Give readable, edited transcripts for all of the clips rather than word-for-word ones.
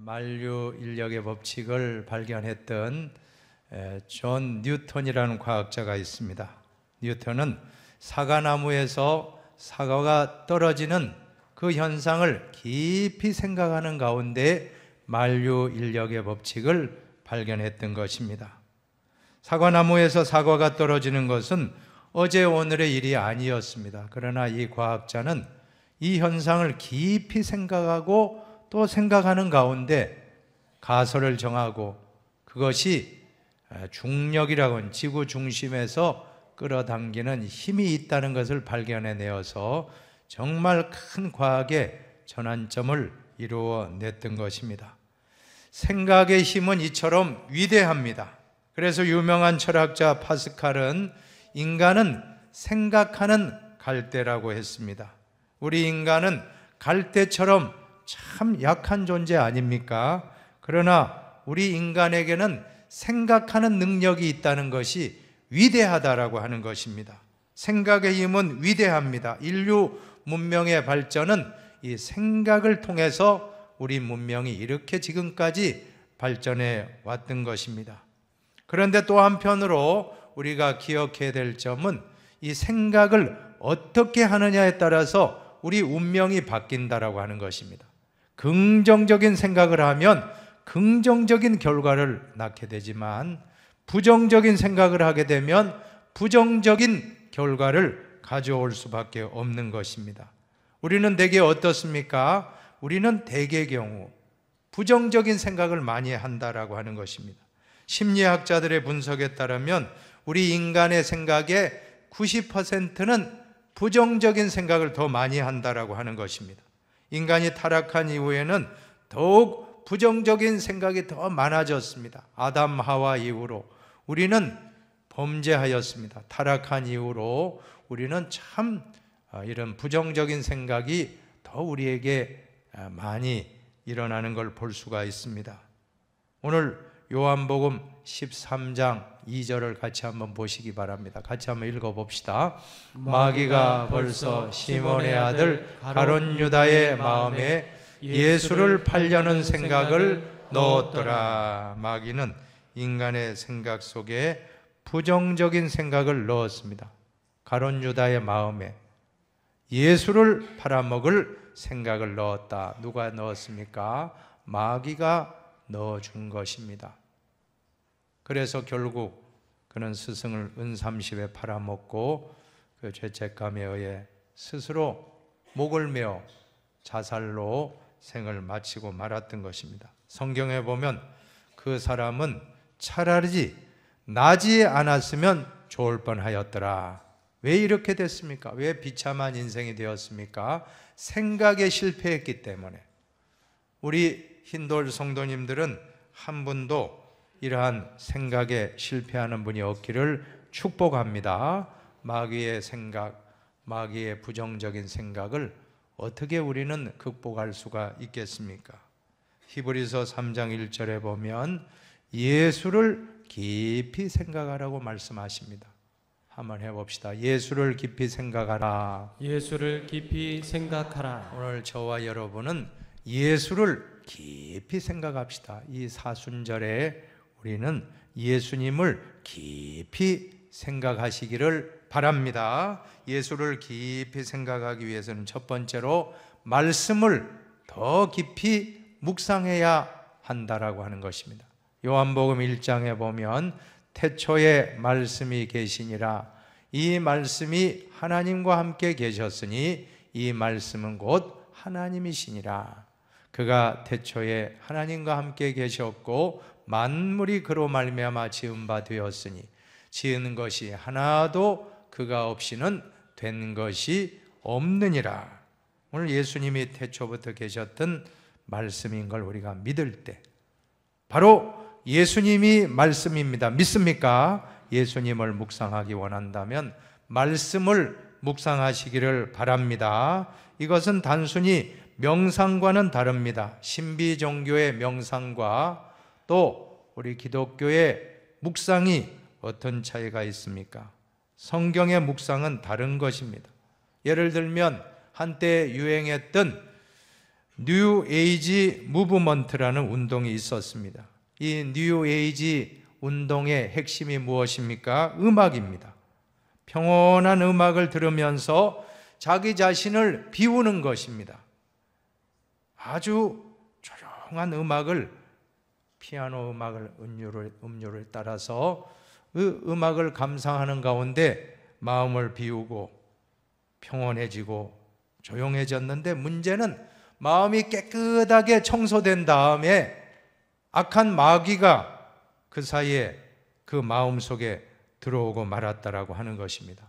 만류 인력의 법칙을 발견했던 존 뉴턴이라는 과학자가 있습니다. 뉴턴은 사과나무에서 사과가 떨어지는 그 현상을 깊이 생각하는 가운데 만류 인력의 법칙을 발견했던 것입니다. 사과나무에서 사과가 떨어지는 것은 어제 오늘의 일이 아니었습니다. 그러나 이 과학자는 이 현상을 깊이 생각하고 또 생각하는 가운데 가설을 정하고 그것이 중력이라고 하는 지구 중심에서 끌어당기는 힘이 있다는 것을 발견해내어서 정말 큰 과학의 전환점을 이루어냈던 것입니다. 생각의 힘은 이처럼 위대합니다. 그래서 유명한 철학자 파스칼은 인간은 생각하는 갈대라고 했습니다. 우리 인간은 갈대처럼 참 약한 존재 아닙니까? 그러나 우리 인간에게는 생각하는 능력이 있다는 것이 위대하다라고 하는 것입니다. 생각의 힘은 위대합니다. 인류 문명의 발전은 이 생각을 통해서 우리 문명이 이렇게 지금까지 발전해 왔던 것입니다. 그런데 또 한편으로 우리가 기억해야 될 점은 이 생각을 어떻게 하느냐에 따라서 우리 운명이 바뀐다라고 하는 것입니다. 긍정적인 생각을 하면 긍정적인 결과를 낳게 되지만 부정적인 생각을 하게 되면 부정적인 결과를 가져올 수밖에 없는 것입니다. 우리는 대개 어떻습니까? 우리는 대개의 경우 부정적인 생각을 많이 한다라고 하는 것입니다. 심리학자들의 분석에 따르면 우리 인간의 생각의 90%는 부정적인 생각을 더 많이 한다라고 하는 것입니다. 인간이 타락한 이후에는 더욱 부정적인 생각이 더 많아졌습니다. 아담 하와 이후로 우리는 범죄하였습니다. 타락한 이후로 우리는 참 이런 부정적인 생각이 더 우리에게 많이 일어나는 걸 볼 수가 있습니다. 오늘 요한복음 13장 2절을 같이 한번 보시기 바랍니다. 같이 한번 읽어봅시다. 마귀가 벌써 시몬의 아들 가룟 유다의 마음에 예수를 팔려는 생각을 넣었더라. 마귀는 인간의 생각 속에 부정적인 생각을 넣었습니다. 가룟 유다의 마음에 예수를 팔아먹을 생각을 넣었다. 누가 넣었습니까? 마귀가 넣어준 것입니다. 그래서 결국 그는 스승을 은30에 팔아먹고 그 죄책감에 의해 스스로 목을 메어 자살로 생을 마치고 말았던 것입니다. 성경에 보면 그 사람은 차라리 나지 않았으면 좋을 뻔하였더라. 왜 이렇게 됐습니까? 왜 비참한 인생이 되었습니까? 생각에 실패했기 때문에. 우리 힌돌 성도님들은 한 분도 이러한 생각에 실패하는 분이 없기를 축복합니다. 마귀의 생각, 마귀의 부정적인 생각을 어떻게 우리는 극복할 수가 있겠습니까? 히브리서 3장 1절에 보면 예수를 깊이 생각하라고 말씀하십니다. 한번 해봅시다. 예수를 깊이 생각하라. 예수를 깊이 생각하라. 오늘 저와 여러분은 예수를 깊이 생각합시다. 이 사순절에 우리는 예수님을 깊이 생각하시기를 바랍니다. 예수를 깊이 생각하기 위해서는 첫 번째로 말씀을 더 깊이 묵상해야 한다라고 하는 것입니다. 요한복음 1장에 보면 태초에 말씀이 계시니라. 이 말씀이 하나님과 함께 계셨으니 이 말씀은 곧 하나님이시니라. 그가 태초에 하나님과 함께 계셨고 만물이 그로 말미암아 지은 바 되었으니 지은 것이 하나도 그가 없이는 된 것이 없느니라. 오늘 예수님이 태초부터 계셨던 말씀인 걸 우리가 믿을 때 바로 예수님이 말씀입니다. 믿습니까? 예수님을 묵상하기 원한다면 말씀을 묵상하시기를 바랍니다. 이것은 단순히 명상과는 다릅니다. 신비 종교의 명상과 또 우리 기독교의 묵상이 어떤 차이가 있습니까? 성경의 묵상은 다른 것입니다. 예를 들면 한때 유행했던 뉴 에이지 무브먼트라는 운동이 있었습니다. 이 뉴 에이지 운동의 핵심이 무엇입니까? 음악입니다. 평온한 음악을 들으면서 자기 자신을 비우는 것입니다. 아주 조용한 음악을, 피아노 음악을, 음료를 따라서 그 음악을 감상하는 가운데 마음을 비우고 평온해지고 조용해졌는데, 문제는 마음이 깨끗하게 청소된 다음에 악한 마귀가 그 사이에 그 마음 속에 들어오고 말았다라고 하는 것입니다.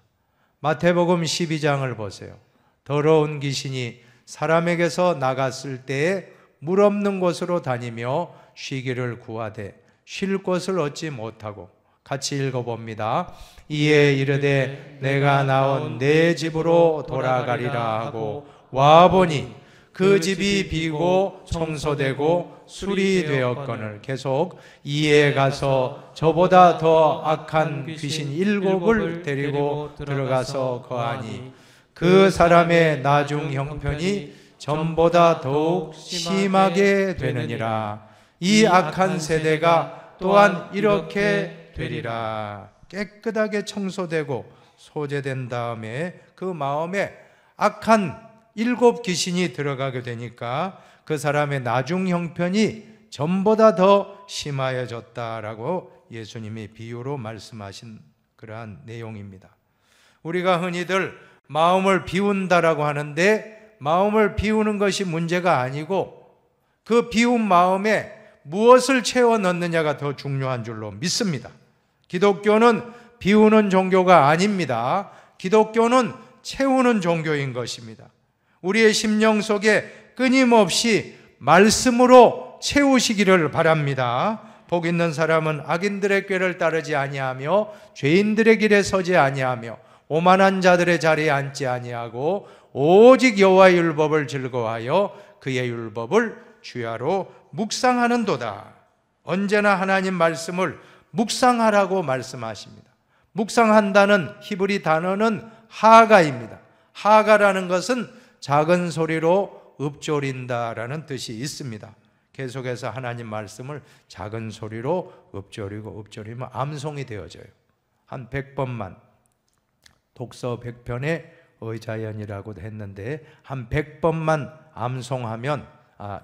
마태복음 12장을 보세요. 더러운 귀신이 사람에게서 나갔을 때에 물 없는 곳으로 다니며 쉬기를 구하되 쉴 곳을 얻지 못하고, 같이 읽어봅니다. 이에 이르되 내가 나온 내 집으로 돌아가리라 하고 와보니 그 집이 비고 청소되고 수리되었거늘. 계속 이에 가서 저보다 더 악한 귀신 7을 데리고 들어가서 거하니 그 사람의 나중 형편이 전보다 더욱 심하게 되느니라. 이 악한 세대가 또한 이렇게 되리라. 깨끗하게 청소되고 소재된 다음에 그 마음에 악한 7 귀신이 들어가게 되니까 그 사람의 나중 형편이 전보다 더 심하여졌다라고 예수님이 비유로 말씀하신 그러한 내용입니다. 우리가 흔히들 마음을 비운다라고 하는데, 마음을 비우는 것이 문제가 아니고 그 비운 마음에 무엇을 채워 넣느냐가 더 중요한 줄로 믿습니다. 기독교는 비우는 종교가 아닙니다. 기독교는 채우는 종교인 것입니다. 우리의 심령 속에 끊임없이 말씀으로 채우시기를 바랍니다. 복 있는 사람은 악인들의 꾀를 따르지 아니하며 죄인들의 길에 서지 아니하며 오만한 자들의 자리에 앉지 아니하고 오직 여호와의 율법을 즐거워하여 그의 율법을 주야로 묵상하는도다. 언제나 하나님 말씀을 묵상하라고 말씀하십니다. 묵상한다는 히브리 단어는 하가입니다. 하가라는 것은 작은 소리로 읊조린다라는 뜻이 있습니다. 계속해서 하나님 말씀을 작은 소리로 읊조리면 암송이 되어져요. 한 100번만, 독서 100편의 의자연이라고도 했는데 한 100번만 암송하면,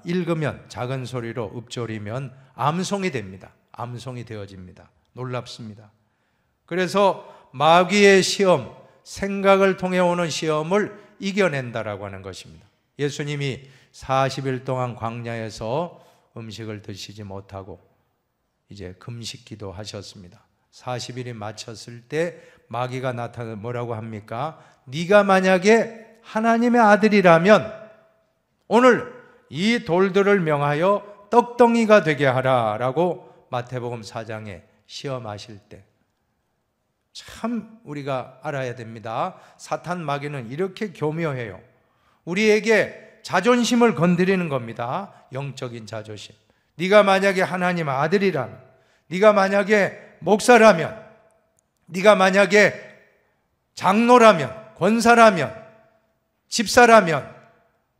읽으면, 작은 소리로 읊조리면 암송이 됩니다. 암송이 되어집니다. 놀랍습니다. 그래서 마귀의 시험, 생각을 통해 오는 시험을 이겨낸다라고 하는 것입니다. 예수님이 40일 동안 광야에서 음식을 드시지 못하고 이제 금식기도 하셨습니다. 40일이 마쳤을 때 마귀가 나타나 뭐라고 합니까? 네가 만약에 하나님의 아들이라면 오늘 이 돌들을 명하여 떡덩이가 되게 하라라고 마태복음 4장에 시험하실 때, 참 우리가 알아야 됩니다. 사탄 마귀는 이렇게 교묘해요. 우리에게 자존심을 건드리는 겁니다. 영적인 자존심. 네가 만약에 하나님 아들이라면, 네가 만약에 목사라면, 네가 만약에 장로라면, 권사라면, 집사라면,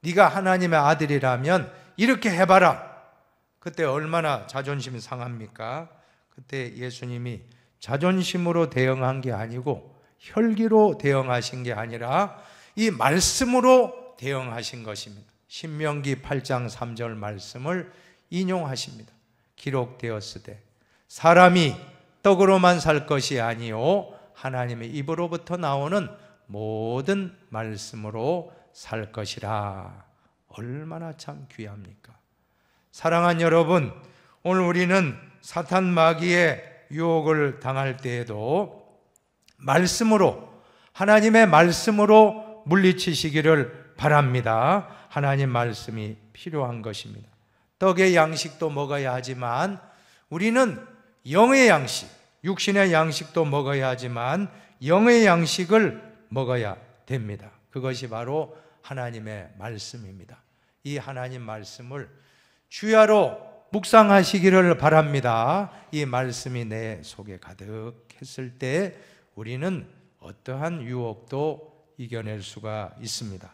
네가 하나님의 아들이라면 이렇게 해봐라. 그때 얼마나 자존심이 상합니까? 그때 예수님이 자존심으로 대응한 게 아니고 혈기로 대응하신 게 아니라 이 말씀으로 대응하신 것입니다. 신명기 8장 3절 말씀을 인용하십니다. 기록되었으되 사람이 떡으로만 살 것이 아니요 하나님의 입으로부터 나오는 모든 말씀으로 살 것이라. 얼마나 참 귀합니까? 사랑하는 여러분, 오늘 우리는 사탄 마귀의 유혹을 당할 때에도 말씀으로, 하나님의 말씀으로 물리치시기를 바랍니다. 하나님 말씀이 필요한 것입니다. 떡의 양식도 먹어야 하지만 우리는 영의 양식, 육신의 양식도 먹어야 하지만 영의 양식을 먹어야 됩니다. 그것이 바로 하나님의 말씀입니다. 이 하나님 말씀을 주야로 묵상하시기를 바랍니다. 이 말씀이 내 속에 가득했을 때 우리는 어떠한 유혹도 이겨낼 수가 있습니다.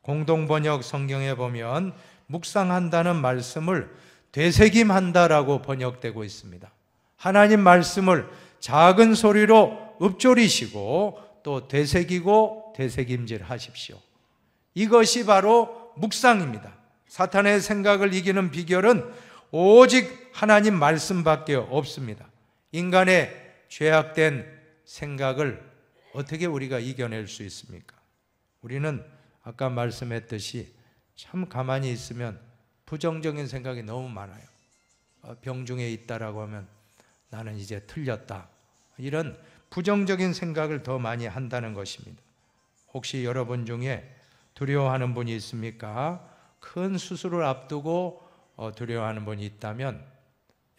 공동번역 성경에 보면 묵상한다는 말씀을 되새김한다라고 번역되고 있습니다. 하나님 말씀을 작은 소리로 읊조리시고 또 되새기고 되새김질 하십시오. 이것이 바로 묵상입니다. 사탄의 생각을 이기는 비결은 오직 하나님 말씀밖에 없습니다. 인간의 죄악된 생각을 어떻게 우리가 이겨낼 수 있습니까? 우리는 아까 말씀했듯이 참 가만히 있으면 부정적인 생각이 너무 많아요. 병중에 있다라고 하면 나는 이제 틀렸다. 이런 부정적인 생각을 더 많이 한다는 것입니다. 혹시 여러분 중에 두려워하는 분이 있습니까? 큰 수술을 앞두고 두려워하는 분이 있다면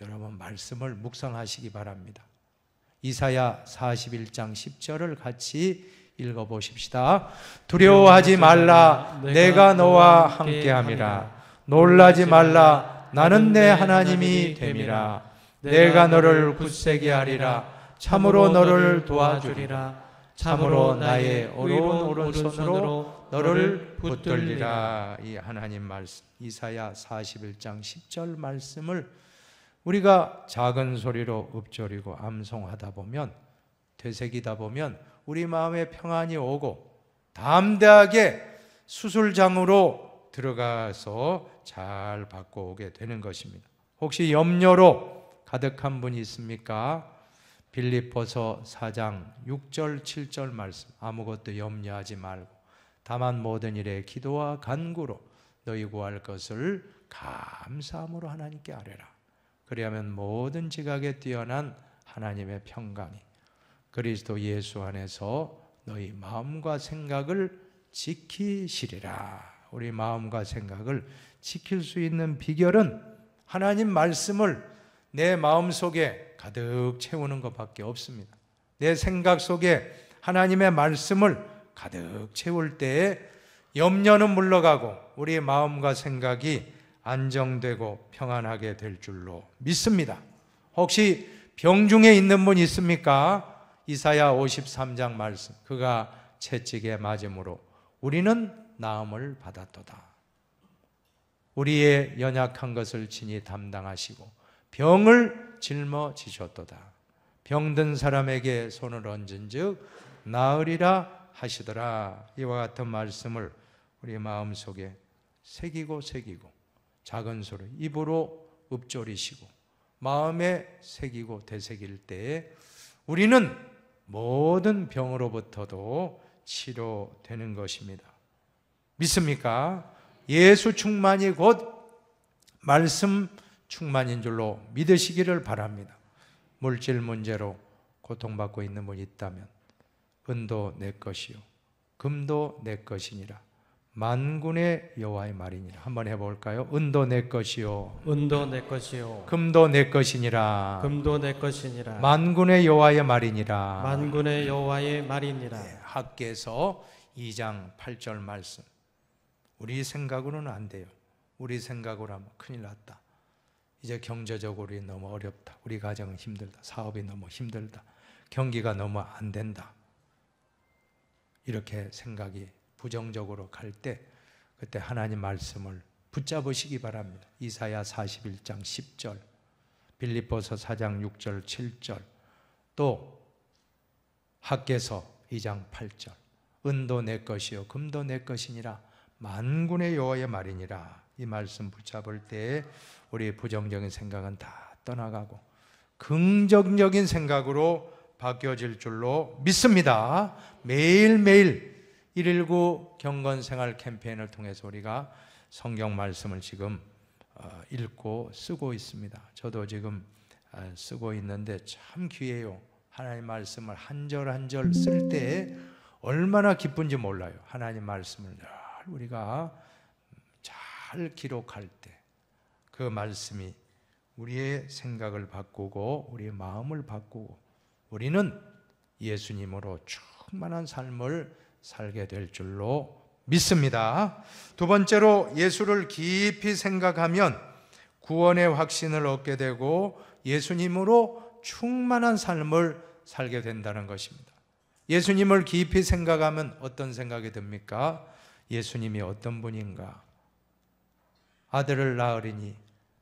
여러분 말씀을 묵상하시기 바랍니다. 이사야 41장 10절을 같이 읽어보십시다. 두려워하지 말라. 내가 너와 함께함이라. 놀라지 말라. 나는 내 하나님이 됨이라. 내가 너를 굳세게 하리라. 참으로 너를 도와주리라. 참으로 나의 오른손으로 너를 붙들리라. 이 하나님 말씀, 이사야 41장 10절 말씀을 우리가 작은 소리로 읊조리고 암송하다 보면, 되새기다 보면 우리 마음에 평안이 오고 담대하게 수술장으로 들어가서 잘 받고 오게 되는 것입니다. 혹시 염려로 가득한 분이 있습니까? 빌립보서 4장 6절 7절 말씀, 아무것도 염려하지 말고 다만 모든 일에 기도와 간구로 너희 구할 것을 감사함으로 하나님께 아뢰라. 그리하면 모든 지각에 뛰어난 하나님의 평강이 그리스도 예수 안에서 너희 마음과 생각을 지키시리라. 우리 마음과 생각을 지킬 수 있는 비결은 하나님 말씀을 내 마음속에 가득 채우는 것밖에 없습니다. 내 생각 속에 하나님의 말씀을 가득 채울 때에 염려는 물러가고 우리 마음과 생각이 안정되고 평안하게 될 줄로 믿습니다. 혹시 병중에 있는 분 있습니까? 이사야 53장 말씀, 그가 채찍에 맞음으로 우리는 나음을 받았도다. 우리의 연약한 것을 친히 담당하시고 병을 짊어지셨도다. 병든 사람에게 손을 얹은즉 나으리라 하시더라. 이와 같은 말씀을 우리 마음속에 새기고 작은 소리 입으로 읊조리시고 마음에 새기고 되새길 때에 우리는 모든 병으로부터도 치료되는 것입니다. 믿습니까? 예수 충만이 곧 말씀 충만인 줄로 믿으시기를 바랍니다. 물질 문제로 고통받고 있는 분이 있다면 은도 내 것이요 금도 내 것이니라. 만군의 여호와의 말이니라. 한번 해볼까요? 은도 내 것이요 은도 내 것이요 금도 내 것이니라. 금도 내 것이니라. 만군의 여호와의 말이니라. 만군의 여호와의 말이니라. 학개서 2장 8절 말씀. 우리 생각으로는 안 돼요. 우리 생각으로 하면 큰일 났다. 이제 경제적으로 너무 어렵다. 우리 가정은 힘들다. 사업이 너무 힘들다. 경기가 너무 안 된다. 이렇게 생각이 부정적으로 갈 때 그때 하나님 말씀을 붙잡으시기 바랍니다. 이사야 41장 10절, 빌립보서 4장 6절 7절, 또 학개서 2장 8절. 은도 내 것이요 금도 내 것이니라. 만군의 여호와의 말이니라. 이 말씀 붙잡을 때 우리 부정적인 생각은 다 떠나가고 긍정적인 생각으로 바뀌어질 줄로 믿습니다. 매일매일 119 경건생활 캠페인을 통해서 우리가 성경 말씀을 지금 읽고 쓰고 있습니다. 저도 지금 쓰고 있는데 참 귀해요. 하나님 말씀을 한 절 한 절 쓸 때 얼마나 기쁜지 몰라요. 하나님 말씀을 늘 우리가 잘 기록할 때 그 말씀이 우리의 생각을 바꾸고 우리의 마음을 바꾸고 우리는 예수님으로 충만한 삶을 살게 될 줄로 믿습니다. 두 번째로 예수를 깊이 생각하면 구원의 확신을 얻게 되고 예수님으로 충만한 삶을 살게 된다는 것입니다. 예수님을 깊이 생각하면 어떤 생각이 듭니까? 예수님이 어떤 분인가? 아들을 낳으리니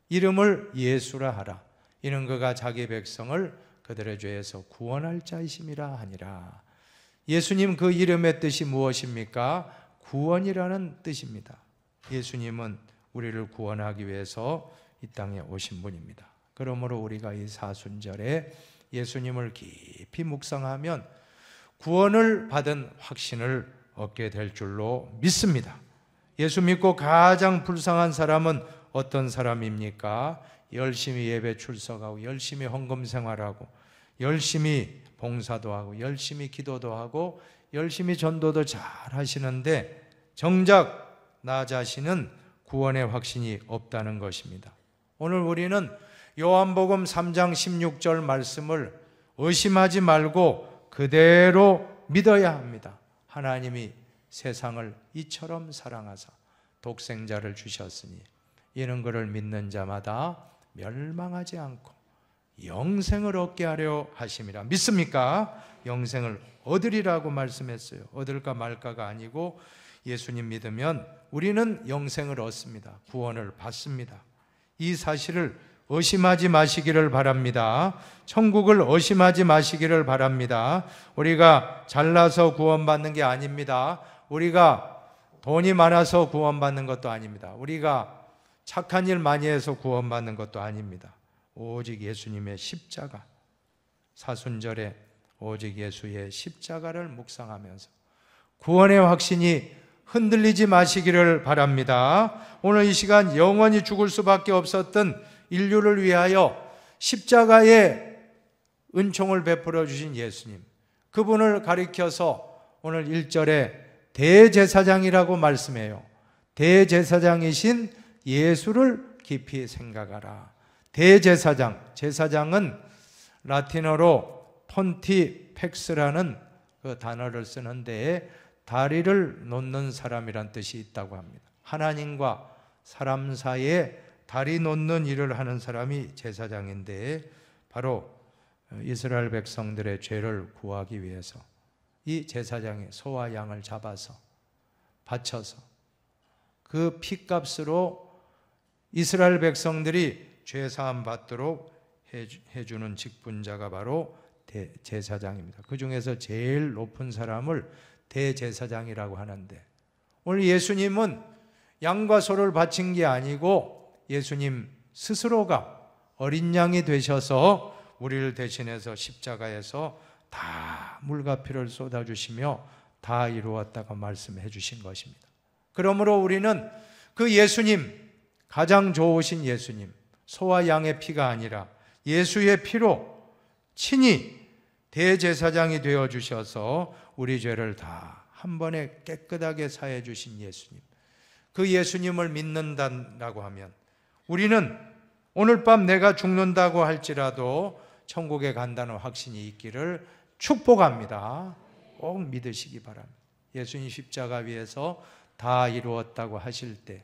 이름을 예수라 하라. 이는 그가 자기 백성을 그들의 죄에서 구원할 자이심이라 하니라. 예수님 그 이름의 뜻이 무엇입니까? 구원이라는 뜻입니다. 예수님은 우리를 구원하기 위해서 이 땅에 오신 분입니다. 그러므로 우리가 이 사순절에 예수님을 깊이 묵상하면 구원을 받은 확신을 얻게 될 줄로 믿습니다. 예수 믿고 가장 불쌍한 사람은 어떤 사람입니까? 열심히 예배 출석하고 열심히 헌금 생활하고 열심히 봉사도 하고 열심히 기도도 하고 열심히 전도도 잘 하시는데 정작 나 자신은 구원의 확신이 없다는 것입니다. 오늘 우리는 요한복음 3장 16절 말씀을 의심하지 말고 그대로 믿어야 합니다. 하나님이 세상을 이처럼 사랑하사 독생자를 주셨으니 이는 그를 믿는 자마다 멸망하지 않고 영생을 얻게 하려 하심이라. 믿습니까? 영생을 얻으리라고 말씀했어요. 얻을까 말까가 아니고 예수님 믿으면 우리는 영생을 얻습니다. 구원을 받습니다. 이 사실을 의심하지 마시기를 바랍니다. 천국을 의심하지 마시기를 바랍니다. 우리가 잘나서 구원받는 게 아닙니다. 우리가 돈이 많아서 구원받는 것도 아닙니다. 우리가 착한 일 많이 해서 구원받는 것도 아닙니다. 오직 예수님의 십자가, 사순절에 오직 예수의 십자가를 묵상하면서 구원의 확신이 흔들리지 마시기를 바랍니다. 오늘 이 시간 영원히 죽을 수밖에 없었던 인류를 위하여 십자가의 은총을 베풀어 주신 예수님, 그분을 가리켜서 오늘 1절에 대제사장이라고 말씀해요. 대제사장이신 예수를 깊이 생각하라. 대제사장, 제사장은 라틴어로 폰티펙스라는 그 단어를 쓰는데 다리를 놓는 사람이란 뜻이 있다고 합니다. 하나님과 사람 사이에 다리 놓는 일을 하는 사람이 제사장인데 바로 이스라엘 백성들의 죄를 구하기 위해서 이 제사장이 소와 양을 잡아서 바쳐서 그 피값으로 이스라엘 백성들이 죄 사함 받도록 해주는 직분자가 바로 제사장입니다. 그 중에서 제일 높은 사람을 대제사장이라고 하는데 오늘 예수님은 양과 소를 바친 게 아니고 예수님 스스로가 어린 양이 되셔서 우리를 대신해서 십자가에서 다 물과 피를 쏟아주시며 다 이루었다고 말씀해 주신 것입니다. 그러므로 우리는 그 예수님, 가장 좋으신 예수님, 소와 양의 피가 아니라 예수의 피로 친히 대제사장이 되어 주셔서 우리 죄를 다 한 번에 깨끗하게 사해 주신 예수님, 그 예수님을 믿는다고 하면 우리는 오늘 밤 내가 죽는다고 할지라도 천국에 간다는 확신이 있기를 축복합니다. 꼭 믿으시기 바랍니다. 예수님 십자가 위에서 다 이루었다고 하실 때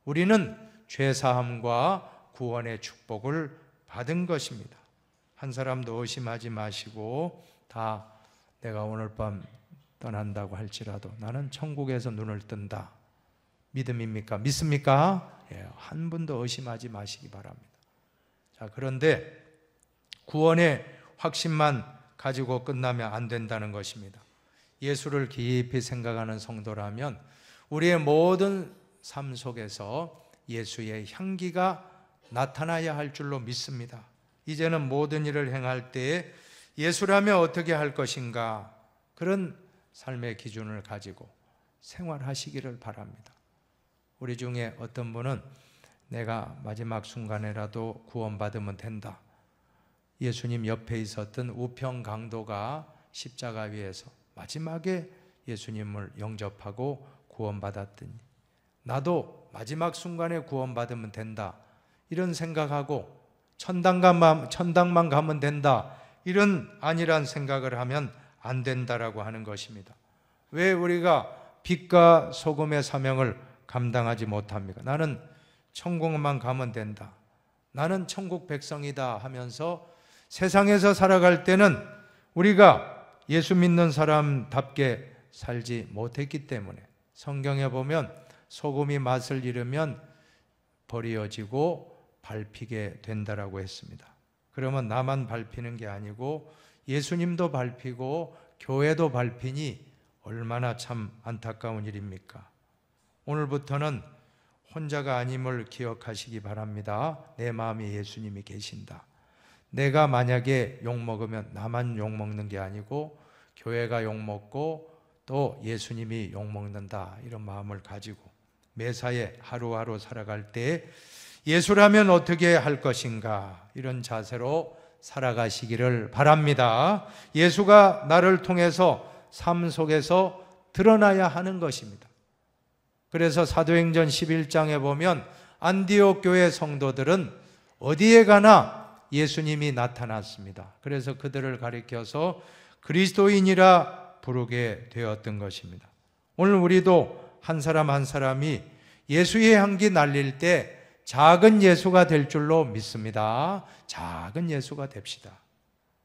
우리는 죄사함과 구원의 축복을 받은 것입니다. 한 사람도 의심하지 마시고 다 내가 오늘 밤 떠난다고 할지라도 나는 천국에서 눈을 뜬다. 믿음입니까? 믿습니까? 예, 한 분도 의심하지 마시기 바랍니다. 자, 그런데 구원의 확신만 가지고 끝나면 안 된다는 것입니다. 예수를 깊이 생각하는 성도라면 우리의 모든 삶 속에서 예수의 향기가 나타나야 할 줄로 믿습니다. 이제는 모든 일을 행할 때에 예수라면 어떻게 할 것인가, 그런 삶의 기준을 가지고 생활하시기를 바랍니다. 우리 중에 어떤 분은 내가 마지막 순간에라도 구원받으면 된다. 예수님 옆에 있었던 우평 강도가 십자가 위에서 마지막에 예수님을 영접하고 구원받았더니 나도 마지막 순간에 구원받으면 된다. 이런 생각하고 천당만 가면 된다. 이런 안일한 생각을 하면 안 된다라고 하는 것입니다. 왜 우리가 빛과 소금의 사명을 감당하지 못합니까? 나는 천국만 가면 된다. 나는 천국 백성이다 하면서 세상에서 살아갈 때는 우리가 예수 믿는 사람답게 살지 못했기 때문에 성경에 보면 소금이 맛을 잃으면 버려지고 밟히게 된다라고 했습니다. 그러면 나만 밟히는 게 아니고 예수님도 밟히고 교회도 밟히니 얼마나 참 안타까운 일입니까? 오늘부터는 혼자가 아님을 기억하시기 바랍니다. 내 마음에 예수님이 계신다. 내가 만약에 욕먹으면 나만 욕먹는 게 아니고 교회가 욕먹고 또 예수님이 욕먹는다, 이런 마음을 가지고 매사에 하루하루 살아갈 때 예수라면 어떻게 할 것인가, 이런 자세로 살아가시기를 바랍니다. 예수가 나를 통해서 삶 속에서 드러나야 하는 것입니다. 그래서 사도행전 11장에 보면 안디옥 교회 성도들은 어디에 가나 예수님이 나타났습니다. 그래서 그들을 가리켜서 그리스도인이라 부르게 되었던 것입니다. 오늘 우리도 한 사람 한 사람이 예수의 향기 날릴 때 작은 예수가 될 줄로 믿습니다. 작은 예수가 됩시다.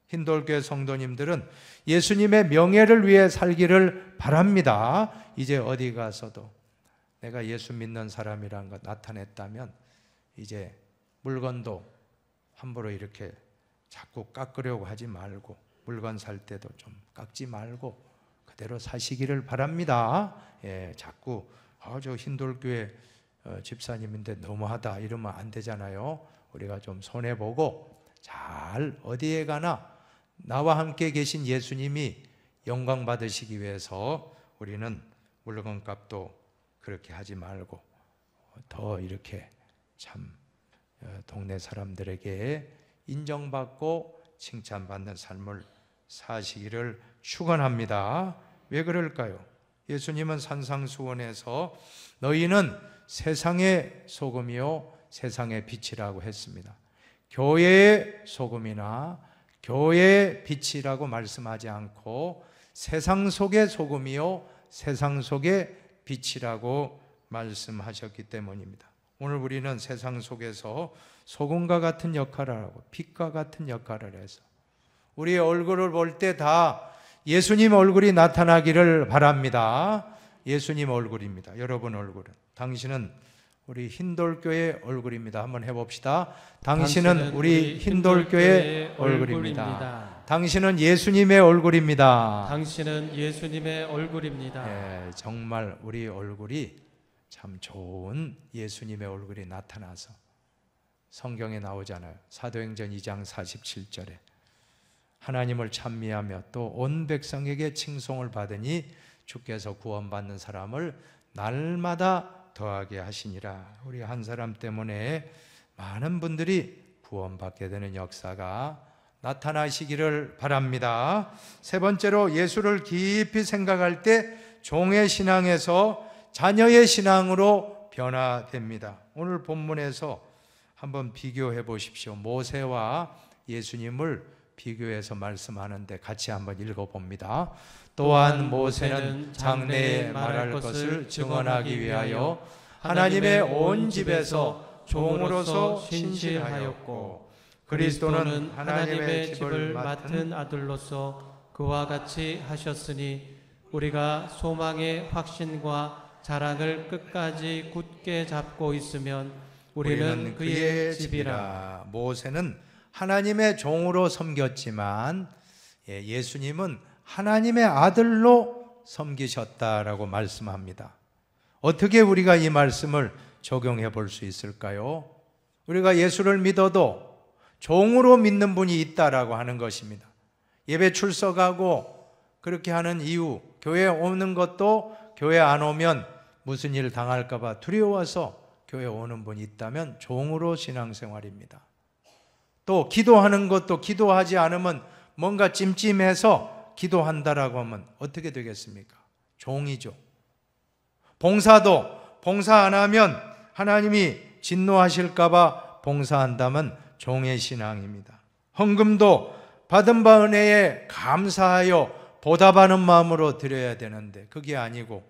힌돌교회 성도님들은 예수님의 명예를 위해 살기를 바랍니다. 이제 어디 가서도 내가 예수 믿는 사람이라는 것 나타냈다면 이제 물건도 함부로 이렇게 자꾸 깎으려고 하지 말고, 물건 살 때도 좀 깎지 말고 그대로 사시기를 바랍니다. 자꾸 저 힌돌교회 집사님인데 너무하다 이러면 안 되잖아요. 우리가 좀 손해보고 잘 어디에 가나 나와 함께 계신 예수님이 영광 받으시기 위해서 우리는 물건값도 그렇게 하지 말고 더 이렇게 참 동네 사람들에게 인정받고 칭찬받는 삶을 사시기를 축원합니다. 왜 그럴까요? 예수님은 산상수훈에서 너희는 세상의 소금이요 세상의 빛이라고 했습니다. 교회의 소금이나 교회의 빛이라고 말씀하지 않고 세상 속의 소금이요 세상 속의 빛이라고 말씀하셨기 때문입니다. 오늘 우리는 세상 속에서 소금과 같은 역할을 하고 빛과 같은 역할을 해서 우리의 얼굴을 볼 때 다 예수님 얼굴이 나타나기를 바랍니다. 예수님 얼굴입니다. 여러분 얼굴은, 당신은 우리 힌돌교의 얼굴입니다. 한번 해봅시다. 당신은 우리 힌돌교의 얼굴입니다. 당신은 예수님의 얼굴입니다. 당신은 예수님의 얼굴입니다. 정말 우리 얼굴이 참 좋은 예수님의 얼굴이 나타나서 성경에 나오잖아요. 사도행전 2장 47절에 하나님을 찬미하며 또 온 백성에게 칭송을 받으니 주께서 구원받는 사람을 날마다 더하게 하시니라. 우리 한 사람 때문에 많은 분들이 구원받게 되는 역사가 나타나시기를 바랍니다. 세 번째로 예수를 깊이 생각할 때 종의 신앙에서 자녀의 신앙으로 변화됩니다. 오늘 본문에서 한번 비교해 보십시오. 모세와 예수님을 비교해서 말씀하는데 같이 한번 읽어봅니다. 또한 모세는 장래에 말할 것을 증언하기 위하여 하나님의 온 집에서 종으로서 신실하였고 그리스도는 하나님의 집을 맡은 아들로서 그와 같이 하셨으니 우리가 소망의 확신과 자랑을 끝까지 굳게 잡고 있으면 우리는 그의 집이라. 모세는 하나님의 종으로 섬겼지만 예수님은 하나님의 아들로 섬기셨다라고 말씀합니다. 어떻게 우리가 이 말씀을 적용해 볼 수 있을까요? 우리가 예수를 믿어도 종으로 믿는 분이 있다라고 하는 것입니다. 예배 출석하고 그렇게 하는 이유, 교회에 오는 것도 교회 안 오면 무슨 일 당할까 봐 두려워서 교회에 오는 분이 있다면 종으로 신앙생활입니다. 또 기도하는 것도 기도하지 않으면 뭔가 찜찜해서 기도한다라고 하면 어떻게 되겠습니까? 종이죠. 봉사도 봉사 안 하면 하나님이 진노하실까 봐 봉사한다면 종의 신앙입니다. 헌금도 받은 바 은혜에 감사하여 보답하는 마음으로 드려야 되는데 그게 아니고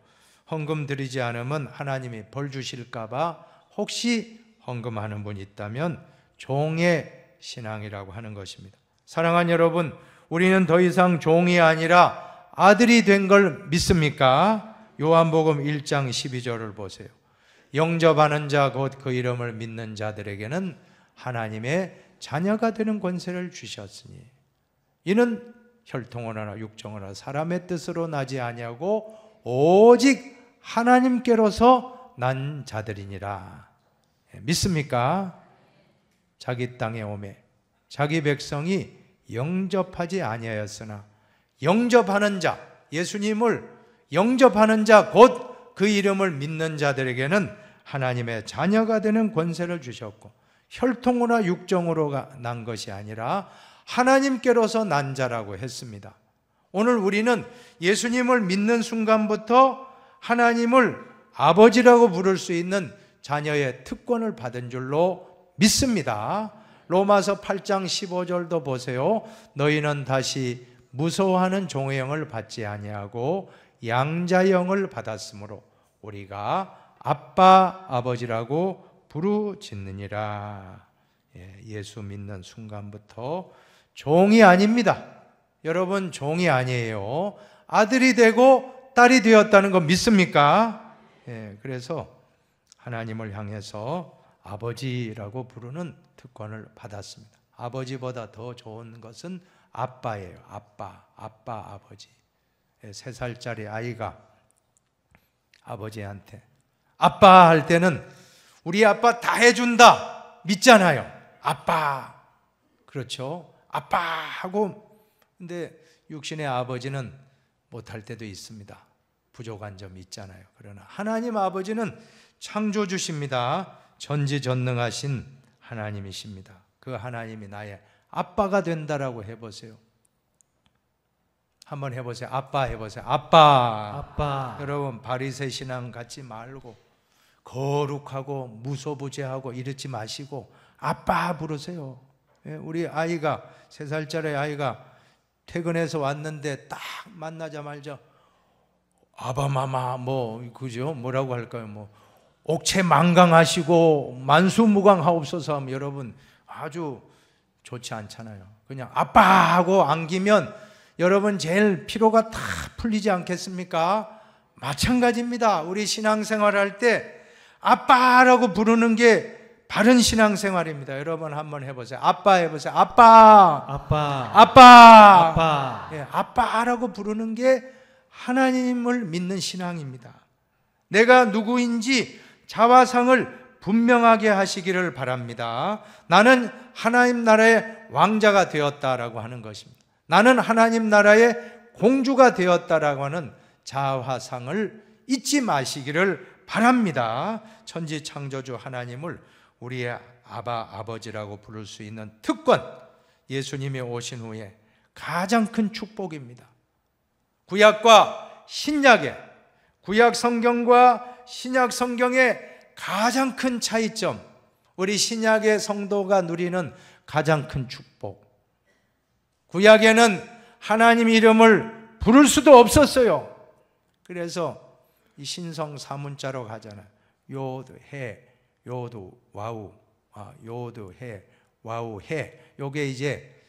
헌금 드리지 않으면 하나님이 벌 주실까 봐 혹시 헌금하는 분이 있다면 종의 신앙이라고 하는 것입니다. 사랑하는 여러분, 우리는 더 이상 종이 아니라 아들이 된 걸 믿습니까? 요한복음 1장 12절을 보세요. 영접하는 자 곧 그 이름을 믿는 자들에게는 하나님의 자녀가 되는 권세를 주셨으니 이는 혈통으로나 육정으로나 사람의 뜻으로 나지 아니하고 오직 하나님께로서 난 자들이니라. 믿습니까? 자기 땅에 오매 자기 백성이 영접하지 아니하였으나 영접하는 자, 예수님을 영접하는 자 곧 그 이름을 믿는 자들에게는 하나님의 자녀가 되는 권세를 주셨고 혈통으로나 육정으로 난 것이 아니라 하나님께로서 난 자라고 했습니다. 오늘 우리는 예수님을 믿는 순간부터 하나님을 아버지라고 부를 수 있는 자녀의 특권을 받은 줄로 믿습니다. 로마서 8장 15절도 보세요. 너희는 다시 무서워하는 종의 영을 받지 아니하고 양자의 영을 받았으므로 우리가 아빠 아버지라고 부르짖느니라. 예수 믿는 순간부터 종이 아닙니다. 여러분, 종이 아니에요. 아들이 되고 딸이 되었다는 거 믿습니까? 그래서 하나님을 향해서 아버지라고 부르는 특권을 받았습니다. 아버지보다 더 좋은 것은 아빠예요. 아빠, 아버지. 3살짜리 아이가 아버지한테 아빠 할 때는 우리 아빠 다 해준다 믿잖아요. 아빠, 그렇죠? 아빠 하고. 근데 육신의 아버지는 못할 때도 있습니다. 부족한 점이 있잖아요. 그러나 하나님 아버지는 창조주십니다. 전지전능하신 하나님이십니다. 그 하나님이 나의 아빠가 된다라고 해보세요. 한번 해보세요. 아빠 해보세요. 아빠. 여러분, 바리새 신앙 갖지 말고 거룩하고 무소부재하고 이러지 마시고 아빠 부르세요. 우리 아이가 3살짜리 아이가 퇴근해서 왔는데 딱 만나자마자 아바마마 그죠? 뭐라고 할까요? 옥체 망강하시고 만수무강하옵소서 하면 여러분 아주 좋지 않잖아요. 그냥 아빠 하고 안기면 여러분 제일 피로가 다 풀리지 않겠습니까? 마찬가지입니다. 우리 신앙생활할 때 아빠라고 부르는 게 바른 신앙생활입니다. 여러분 한번 해보세요. 아빠 해보세요. 아빠. 아빠라고 부르는 게 하나님을 믿는 신앙입니다. 내가 누구인지 자화상을 분명하게 하시기를 바랍니다. 나는 하나님 나라의 왕자가 되었다라고 하는 것입니다. 나는 하나님 나라의 공주가 되었다라고 하는 자화상을 잊지 마시기를 바랍니다. 천지창조주 하나님을 우리의 아버지라고 부를 수 있는 특권, 예수님이 오신 후에 가장 큰 축복입니다. 구약과 신약의, 구약 성경과 신약 성경의 가장 큰 차이점, 우리 신약의 성도가 누리는 가장 큰 축복. 구약에는 하나님 이름을 부를 수도 없었어요. 그래서 이 신성 사문자로 가잖아요. 요드 해, 요드 와우, 요드 해, 와우 해. 요게 이제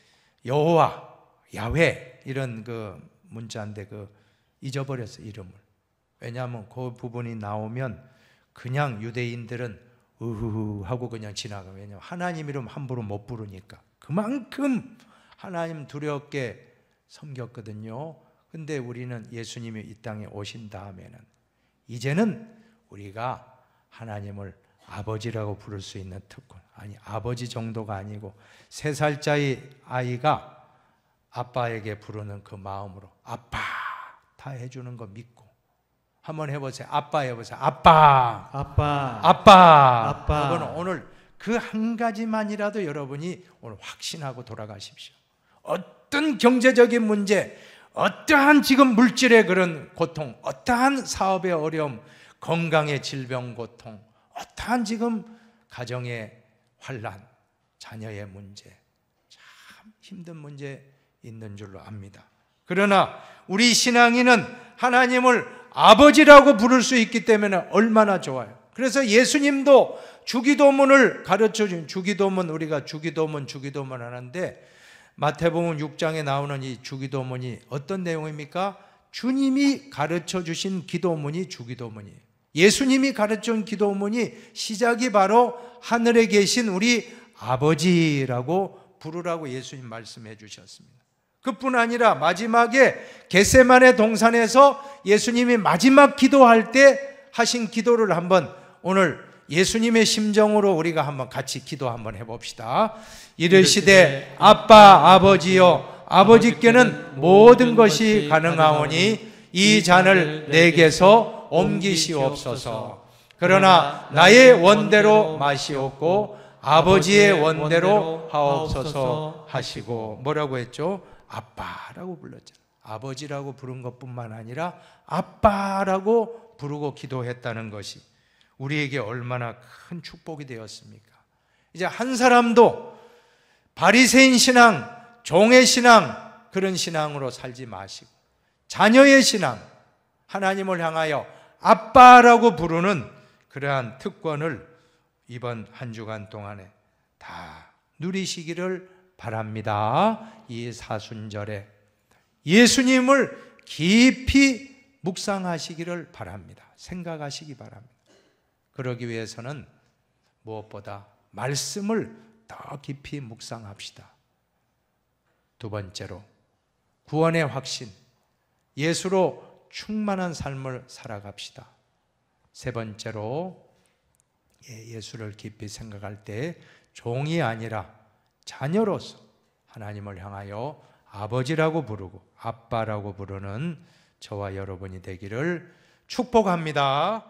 여호와, 야훼 이런 그 문자인데 잊어버렸어요, 이름을. 왜냐하면 그 부분이 나오면 그냥 유대인들은 으흐 하고 그냥 지나가요. 왜냐하면 하나님 이름 함부로 못 부르니까. 그만큼 하나님 두렵게 섬겼거든요. 근데 우리는 예수님이 이 땅에 오신 다음에는 이제는 우리가 하나님을 아버지라고 부를 수 있는 특권, 아니 아버지 정도가 아니고 3살짜리 아이가 아빠에게 부르는 그 마음으로 아빠 다 해주는 거 믿고 한번 해보세요. 아빠 해보세요. 아빠. 여러분 오늘 그 한 가지만이라도 여러분이 오늘 확신하고 돌아가십시오. 어떤 경제적인 문제, 어떠한 지금 물질의 그런 고통, 어떠한 사업의 어려움, 건강의 질병 고통, 어떠한 지금 가정의 환난, 자녀의 문제, 참 힘든 문제 있는 줄로 압니다. 그러나 우리 신앙인은 하나님을 아버지라고 부를 수 있기 때문에 얼마나 좋아요. 그래서 예수님도 주기도문을 가르쳐준 주기도문, 우리가 주기도문 하는데 마태복음 6장에 나오는 이 주기도문이 어떤 내용입니까? 주님이 가르쳐 주신 기도문이 주기도문이에요. 예수님이 가르쳐 준 기도문이 시작이 바로 하늘에 계신 우리 아버지라고 부르라고 예수님 말씀해 주셨습니다. 그뿐 아니라 마지막에 겟세마네 동산에서 예수님이 마지막 기도할 때 하신 기도를 한번 오늘 예수님의 심정으로 우리가 한번 같이 기도 한번 해봅시다. 이르시되 아빠 아버지여 아버지께는 모든 것이 가능하오니 이 잔을 내게서 옮기시옵소서. 그러나 나의 원대로 마시옵고 아버지의 원대로 하옵소서 하시고, 뭐라고 했죠? 아빠라고 불렀잖아요. 아버지라고 부른 것뿐만 아니라 아빠라고 부르고 기도했다는 것이 우리에게 얼마나 큰 축복이 되었습니까? 이제 한 사람도 바리새인 신앙, 종의 신앙, 그런 신앙으로 살지 마시고 자녀의 신앙, 하나님을 향하여 아빠라고 부르는 그러한 특권을 이번 한 주간 동안에 다 누리시기를 바랍니다. 이 사순절에 예수님을 깊이 묵상하시기를 바랍니다. 생각하시기 바랍니다. 그러기 위해서는 무엇보다 말씀을 더 깊이 묵상합시다. 두 번째로 구원의 확신, 예수로 충만한 삶을 살아갑시다. 세 번째로 예수를 깊이 생각할 때 종이 아니라 자녀로서 하나님을 향하여 아버지라고 부르고 아빠라고 부르는 저와 여러분이 되기를 축복합니다.